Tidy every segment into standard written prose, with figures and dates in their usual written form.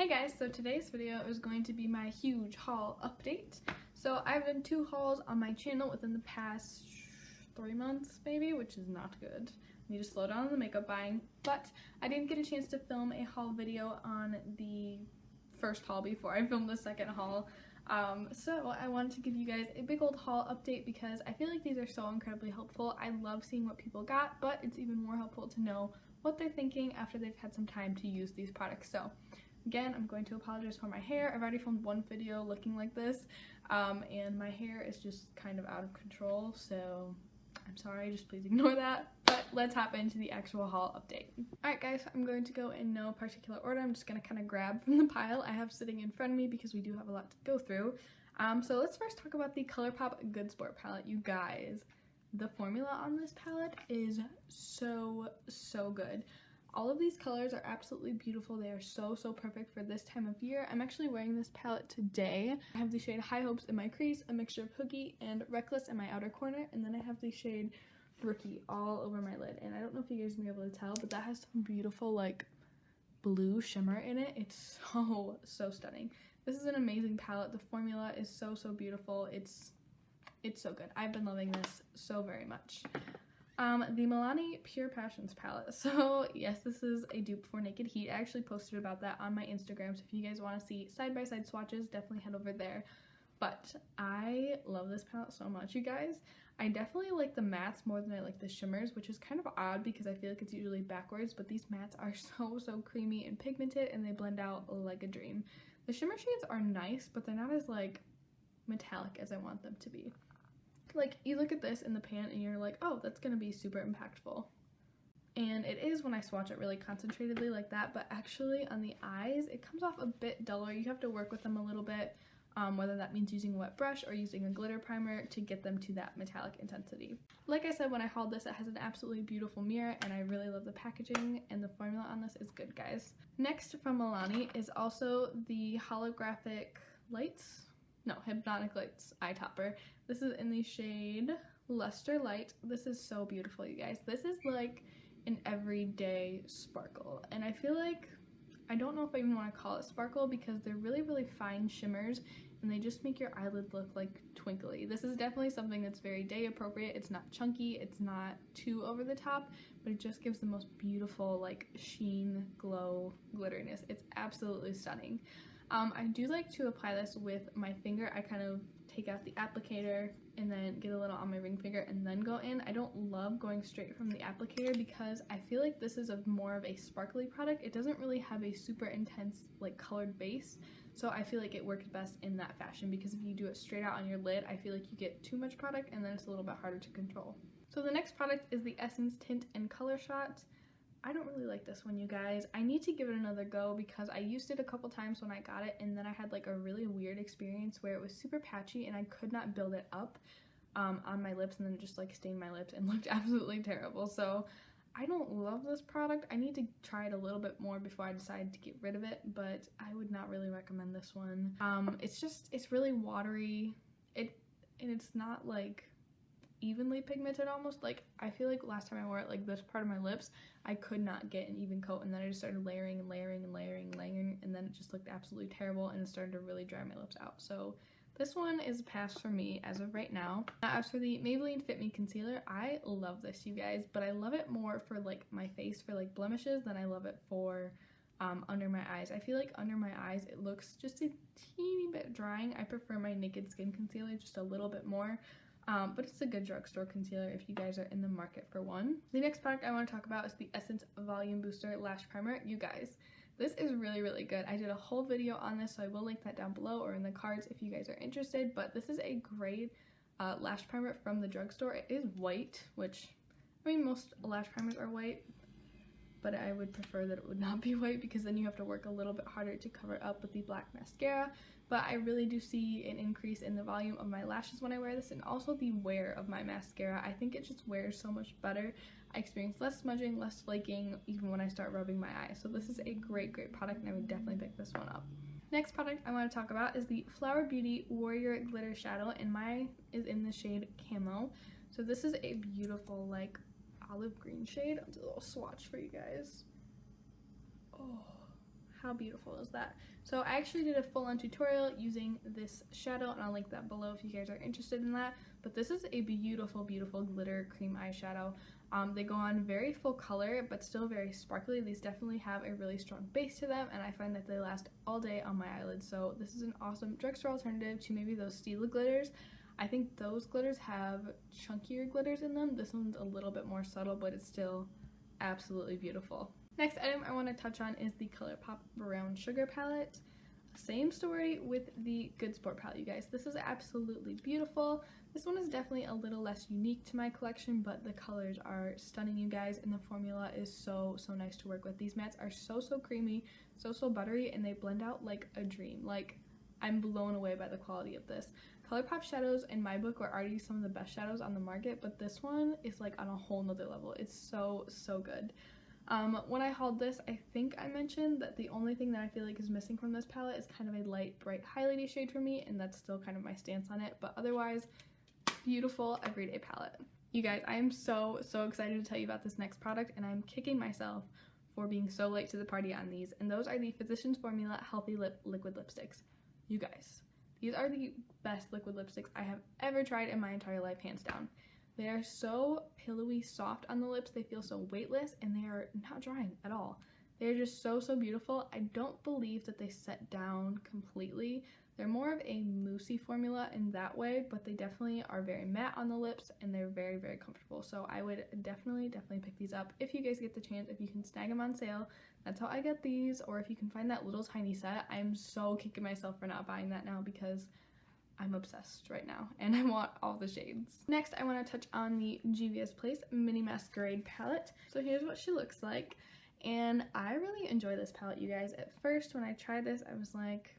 Hey guys, so today's video is going to be my huge haul update. So I've done 2 hauls on my channel within the past 3 months maybe, which is not good. I need to slow down on the makeup buying, but I didn't get a chance to film a haul video on the first haul before I filmed the second haul. So I wanted to give you guys a big old haul update because I feel like these are so incredibly helpful. I love seeing what people got, but it's even more helpful to know what they're thinking after they've had some time to use these products. So again, I'm going to apologize for my hair. I've already filmed one video looking like this, and my hair is just kind of out of control, so I'm sorry, just please ignore that. But let's hop into the actual haul update. Alright guys, I'm going to go in no particular order. I'm just going to kind of grab from the pile I have sitting in front of me because we do have a lot to go through. So let's first talk about the Colourpop Good Sport palette. You guys, the formula on this palette is so good. All of these colors are absolutely beautiful. They are so perfect for this time of year. I'm actually wearing this palette today. I have the shade High Hopes in my crease, a mixture of Hooky and Reckless in my outer corner, and then I have the shade Rookie all over my lid. And I don't know if you guys may be able to tell, but that has some beautiful like blue shimmer in it. It's so stunning. This is an amazing palette. The formula is so beautiful. It's so good. I've been loving this so very much. The Milani Pure Passions palette. So yes, this is a dupe for Naked Heat. I actually posted about that on my Instagram, so if you guys want to see side-by-side swatches, definitely head over there. But I love this palette so much, you guys. I definitely like the mattes more than I like the shimmers, which is kind of odd because I feel like it's usually backwards, but these mattes are so creamy and pigmented, and they blend out like a dream. The shimmer shades are nice, but they're not as like metallic as I want them to be. Like, you look at this in the pan and you're like, oh, that's gonna be super impactful. And it is when I swatch it really concentratedly like that, but actually on the eyes, it comes off a bit duller. You have to work with them a little bit, whether that means using a wet brush or using a glitter primer to get them to that metallic intensity. Like I said when I hauled this, it has an absolutely beautiful mirror, and I really love the packaging, and the formula on this is good, guys. Next from Milani is also the holographic lights. No, Hypnotic Lights eye topper. This is in the shade Luster Light. This is so beautiful, you guys. This is like an everyday sparkle, and I feel like, I don't know if I even want to call it sparkle because they're really fine shimmers, and they just make your eyelid look like twinkly. This is definitely something that's very day appropriate. It's not chunky, it's not too over the top, but it just gives the most beautiful like sheen, glow, glitteriness. It's absolutely stunning. I do like to apply this with my finger. I kind of take out the applicator and then get a little on my ring finger and then go in. I don't love going straight from the applicator because I feel like this is more of a sparkly product. It doesn't really have a super intense like colored base, so I feel like it works best in that fashion, because if you do it straight out on your lid, I feel like you get too much product and then it's a little bit harder to control. So the next product is the Essence Tint and Color Shot. I don't really like this one, you guys. I need to give it another go because I used it a couple times when I got it, and then I had like a really weird experience where it was super patchy and I could not build it up on my lips, and then it just like stained my lips and looked absolutely terrible. So I don't love this product. I need to try it a little bit more before I decide to get rid of it, but I would not really recommend this one. It's really watery, and it's not like evenly pigmented almost. Like, I feel like last time I wore it, like this part of my lips, I could not get an even coat, and then I just started layering, and then it just looked absolutely terrible, and it started to really dry my lips out. So this one is a pass for me as of right now. As for the Maybelline Fit Me Concealer, I love this, you guys, but I love it more for like my face, for like blemishes, than I love it for under my eyes. I feel like under my eyes it looks just a teeny bit drying. I prefer my Naked Skin Concealer just a little bit more. But it's a good drugstore concealer if you guys are in the market for one. The next product I want to talk about is the Essence Volume Booster Lash Primer. You guys, this is really good. I did a whole video on this, so I will link that down below or in the cards if you guys are interested. But this is a great lash primer from the drugstore. It is white, which, I mean, most lash primers are white, but I would prefer that it would not be white because then you have to work a little bit harder to cover it up with the black mascara. But I really do see an increase in the volume of my lashes when I wear this, and also the wear of my mascara. I think it just wears so much better. I experience less smudging, less flaking, even when I start rubbing my eyes. So this is a great product, and I would definitely pick this one up. Next product I want to talk about is the Flower Beauty Warrior Glitter Shadow, and mine is in the shade Camo. So this is a beautiful like olive green shade. I'll do a little swatch for you guys. Oh, How beautiful is that? So I actually did a full-on tutorial using this shadow, and I'll link that below if you guys are interested in that. But this is a beautiful, beautiful glitter cream eyeshadow. They go on very full color, but still very sparkly. These definitely have a really strong base to them, and I find that they last all day on my eyelids. So this is an awesome drugstore alternative to maybe those Stila glitters. I think those glitters have chunkier glitters in them. This one's a little bit more subtle, but it's still absolutely beautiful. Next item I want to touch on is the Colourpop Brown Sugar palette. Same story with the Good Sport palette, you guys. This is absolutely beautiful. This one is definitely a little less unique to my collection, but the colors are stunning, you guys, and the formula is so nice to work with. These mattes are so creamy, so buttery, and they blend out like a dream. Like, I'm blown away by the quality of this. Colourpop shadows in my book were already some of the best shadows on the market, but this one is like on a whole nother level. It's so good. When I hauled this, I think I mentioned that the only thing that I feel like is missing from this palette is kind of a light, bright, highlighty shade for me, and that's still kind of my stance on it, but otherwise, beautiful everyday palette. You guys, I am so excited to tell you about this next product, and I'm kicking myself for being so late to the party on these, and those are the Physicians Formula Healthy Lip Liquid Lipsticks. You guys, these are the best liquid lipsticks I have ever tried in my entire life, hands down. They are so pillowy soft on the lips, they feel so weightless, and they are not drying at all. They're just so beautiful. I don't believe that they set down completely. They're more of a moussey formula in that way, but they definitely are very matte on the lips, and they're very comfortable. So I would definitely pick these up if you guys get the chance, if you can snag them on sale. That's how I get these, or if you can find that little tiny set. I'm so kicking myself for not buying that now because I'm obsessed right now, and I want all the shades. Next, I want to touch on the Juvia'S Place Mini Masquerade palette. So here's what she looks like, and I really enjoy this palette, you guys. At first, when I tried this, I was like,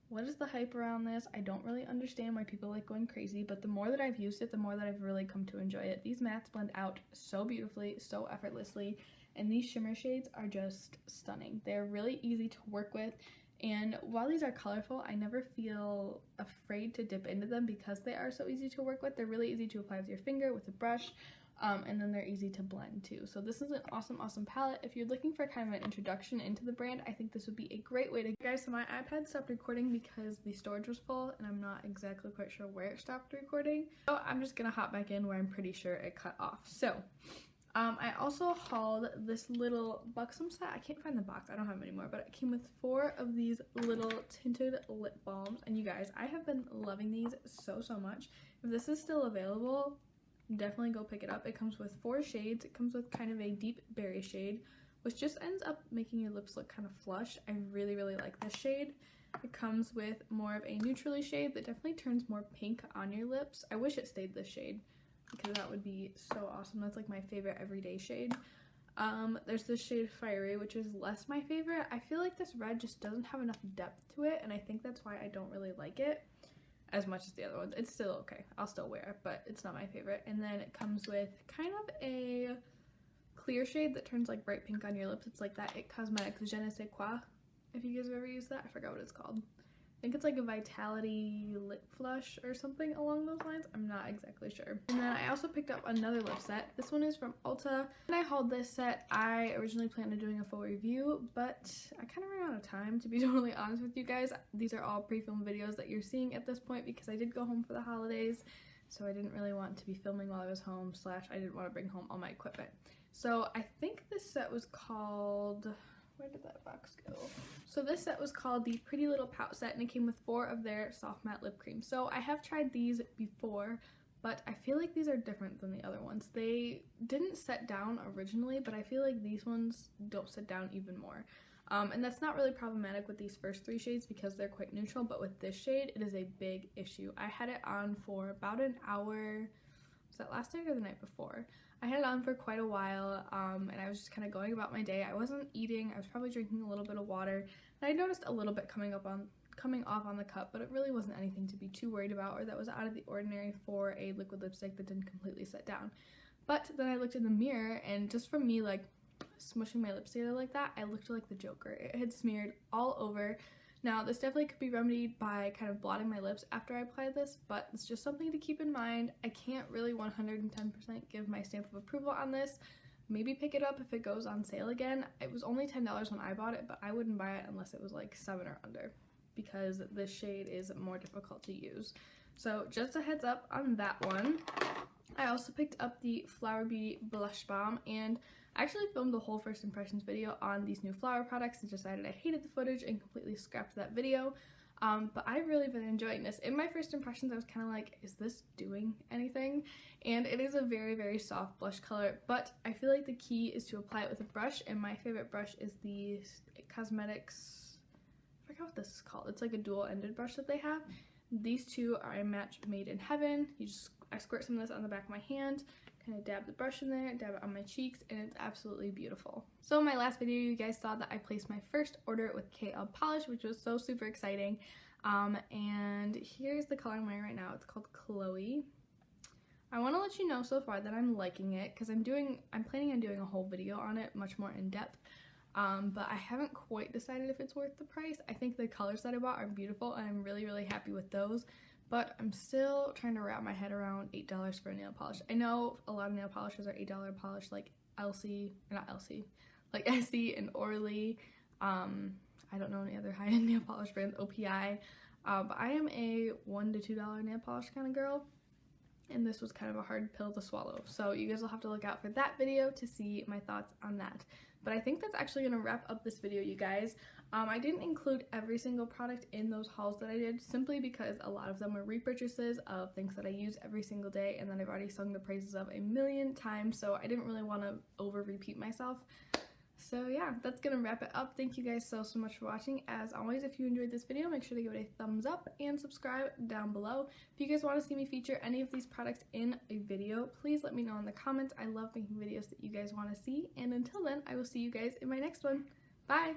what is the hype around this? I don't really understand why people like going crazy, but the more that I've used it, the more that I've really come to enjoy it. These mattes blend out so beautifully, so effortlessly, and these shimmer shades are just stunning. They're really easy to work with. And while these are colorful, I never feel afraid to dip into them because they are so easy to work with. They're really easy to apply with your finger, with a brush, and then they're easy to blend too. So this is an awesome palette. If you're looking for kind of an introduction into the brand, I think this would be a great way to go. Guys, so my iPad stopped recording because the storage was full, and I'm not exactly quite sure where it stopped recording. So I'm just gonna hop back in where I'm pretty sure it cut off. So I also hauled this little Buxom set. I can't find the box, I don't have them anymore, but it came with 4 of these little tinted lip balms, and you guys, I have been loving these so much. If this is still available, definitely go pick it up. It comes with 4 shades. It comes with kind of a deep berry shade, which just ends up making your lips look kind of flush. I really like this shade. It comes with more of a neutrally shade that definitely turns more pink on your lips. I wish it stayed this shade, because that would be so awesome. That's like my favorite everyday shade. There's this shade Fiery, which is less my favorite. I feel like this red just doesn't have enough depth to it, and I think that's why I don't really like it as much as the other ones. It's still okay. I'll still wear it, but it's not my favorite. And then it comes with kind of a clear shade that turns like bright pink on your lips. It's like that It Cosmetics Je ne sais quoi. If you guys have ever used that, I forgot what it's called. I think it's like a Vitality lip flush or something along those lines. I'm not exactly sure. And then I also picked up another lip set. This one is from Ulta. When I hauled this set, I originally planned on doing a full review, but I kind of ran out of time, to be totally honest with you guys. These are all pre-filmed videos that you're seeing at this point because I did go home for the holidays, so I didn't really want to be filming while I was home, / I didn't want to bring home all my equipment. So I think this set was called... Where did that box go? So this set was called the Pretty Little Pout set, and it came with 4 of their soft matte lip creams. So I have tried these before, but I feel like these are different than the other ones. They didn't set down originally, but I feel like these ones don't set down even more. And that's not really problematic with these first 3 shades because they're quite neutral, but with this shade, it is a big issue. I had it on for about an hour. Was that last night or the night before? I had it on for quite a while, and I was just kind of going about my day. I wasn't eating. I was probably drinking a little bit of water, and I noticed a little bit coming off on the cup, but it really wasn't anything to be too worried about or that was out of the ordinary for a liquid lipstick that didn't completely set down. But then I looked in the mirror, and just from me like smushing my lips together like that, I looked like the Joker. It had smeared all over. Now, this definitely could be remedied by kind of blotting my lips after I apply this, but it's just something to keep in mind. I can't really 110% give my stamp of approval on this, maybe pick it up if it goes on sale again. It was only $10 when I bought it, but I wouldn't buy it unless it was like 7 or under, because this shade is more difficult to use. So just a heads up on that one. I also picked up the Flower Beauty Blush Balm, and I actually filmed the whole first impressions video on these new flower products and decided I hated the footage and completely scrapped that video. But I've really been enjoying this. In my first impressions, I was kind of like, is this doing anything? And it is a very, very soft blush color, but I feel like the key is to apply it with a brush, and my favorite brush is the Cosmetics, I forgot what this is called. It's like a dual-ended brush that they have. These two are a match made in heaven. I squirt some of this on the back of my hand, kind of dab the brush in there, dab it on my cheeks, and it's absolutely beautiful. So in my last video, you guys saw that I placed my first order with KL Polish, which was so super exciting. And here's the color I'm wearing right now. It's called Chloe. I want to let you know so far that I'm liking it, because I'm planning on doing a whole video on it, much more in depth. But I haven't quite decided if it's worth the price. I think the colors that I bought are beautiful, and I'm really, really happy with those. But I'm still trying to wrap my head around $8 for a nail polish. I know a lot of nail polishes are $8 polish, like like Essie and Orly. I don't know any other high-end nail polish brands, OPI. But I am a $1 to $2 nail polish kind of girl, and this was kind of a hard pill to swallow. So you guys will have to look out for that video to see my thoughts on that. But I think that's actually going to wrap up this video, you guys. I didn't include every single product in those hauls that I did, simply because a lot of them were repurchases of things that I use every single day and that I've already sung the praises of a million times, so I didn't really want to over-repeat myself. So yeah, that's gonna wrap it up. Thank you guys so much for watching. As always, if you enjoyed this video, make sure to give it a thumbs up and subscribe down below. If you guys want to see me feature any of these products in a video, please let me know in the comments. I love making videos that you guys want to see, and until then, I will see you guys in my next one. Bye!